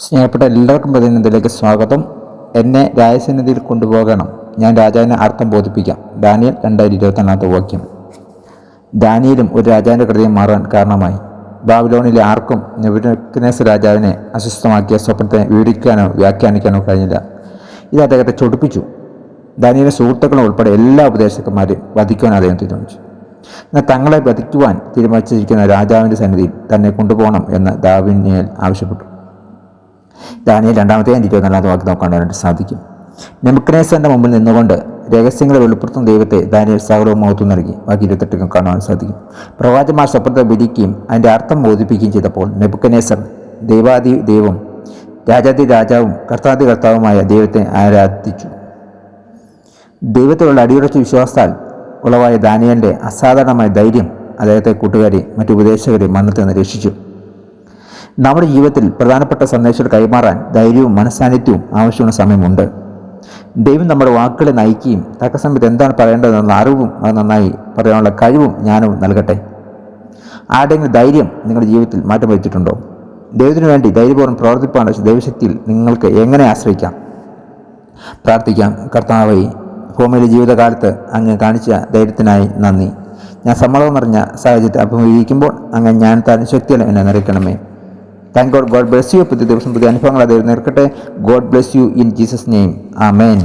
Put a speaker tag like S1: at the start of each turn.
S1: സ്നേഹപ്പെട്ട എല്ലാവർക്കും പ്രതിനിധിയിലേക്ക് സ്വാഗതം. എന്നെ രാജസന്നിധിയിൽ കൊണ്ടുപോകണം, ഞാൻ രാജാവിനെ അർത്ഥം ബോധിപ്പിക്കാം. ദാനിയേൽ 2:24 വാക്യം. ദാനിയേലും ഒരു രാജാവിൻ്റെ ഹൃദയം മാറാൻ കാരണമായി. ബാബിലോണിലെ ആർക്കും നെബൂഖദ്നേസർ രാജാവിനെ അസ്വസ്ഥമാക്കിയ സ്വപ്നത്തെ വിവരിക്കാനോ വ്യാഖ്യാനിക്കാനോ കഴിഞ്ഞില്ല. ഇത് അദ്ദേഹത്തെ ചൊടിപ്പിച്ചു. ദാനിയേലിന്റെ സുഹൃത്തുക്കളും ഉൾപ്പെടെ എല്ലാ ഉപദേശകന്മാരെയും വധിക്കുവാൻ അദ്ദേഹം തീരുമാനിച്ചു. എന്നാൽ തങ്ങളെ വധിക്കുവാൻ തീരുമാനിച്ചിരിക്കുന്ന രാജാവിൻ്റെ സന്നിധിയിൽ തന്നെ കൊണ്ടുപോകണം എന്ന് ദാനിയേൽ ആവശ്യപ്പെട്ടു. ദാനിയേൽ 2:24 വാക്യം നോക്കാനായിട്ട് സാധിക്കും. നെബൂഖദ്നേസറിന്റെ മുമ്പിൽ നിന്നുകൊണ്ട് രഹസ്യങ്ങളെ വെളിപ്പെടുത്തുന്ന ദൈവത്തെ ദാനിയേൽ സകലവും മഹത്വം നൽകി. വാക്യം 28 കാണുവാൻ സാധിക്കും. പ്രവാചകന്മാർ സ്വപ്നത്തെ വിധിക്കുകയും അതിൻ്റെ അർത്ഥം ബോധിപ്പിക്കുകയും ചെയ്തപ്പോൾ നെബൂഖദ്നേസർ ദൈവാദി ദൈവം, രാജാതി രാജാവും കർത്താതി കർത്താവുമായ ദൈവത്തെ ആരാധിച്ചു. ദൈവത്തിലുള്ള അടിയുറച്ച വിശ്വാസത്താൽ ഉളവായ ദാനിയേലിന്റെ അസാധാരണമായ ധൈര്യം അദ്ദേഹത്തെ കൂട്ടുകാരെ മറ്റു ഉപദേശകരെ മരണത്തിൽ നിന്ന് രക്ഷിച്ചു. നമ്മുടെ ജീവിതത്തിൽ പ്രധാനപ്പെട്ട സന്ദേശങ്ങൾ കൈമാറാൻ ധൈര്യവും മനസ്സാന്നിധ്യവും ആവശ്യമുള്ള സമയമുണ്ട്. ദൈവം നമ്മുടെ വാക്കുകളെ നയിക്കുകയും തക്ക സമയത്ത് എന്താണ് പറയേണ്ടതെന്നുള്ള അറിവും അത് നന്നായി പറയാനുള്ള കഴിവും ജ്ഞാനവും നൽകട്ടെ. ആരുടെയെങ്കിലും ധൈര്യം നിങ്ങളുടെ ജീവിതത്തിൽ മാറ്റം വരുത്തിയിട്ടുണ്ടോ? ദൈവത്തിനു വേണ്ടി ധൈര്യപൂർവ്വം പ്രവർത്തിപ്പാനുള്ള ദൈവശക്തിയിൽ നിങ്ങൾക്ക് എങ്ങനെ ആശ്രയിക്കാം? പ്രാർത്ഥിക്കാം. കർത്താവേ, ഭൂമിയിലെ ജീവിതകാലത്ത് അങ്ങ് കാണിച്ച ധൈര്യത്തിനായി നന്ദി. ഞാൻ സമ്മർദ്ദം നിറഞ്ഞ സാഹചര്യത്തെ അഭിമുഖീകരിക്കുമ്പോൾ അങ്ങ് ഞാൻ താൻ ശക്തിയിൽ എന്നെ നിറയ്ക്കണമേ. Thank God. God bless you. പുതിയ ദിവസം പുതിയ അനുഭവങ്ങൾ അദ്ദേഹം നിൽക്കട്ടെ. God bless you in Jesus name. Amen.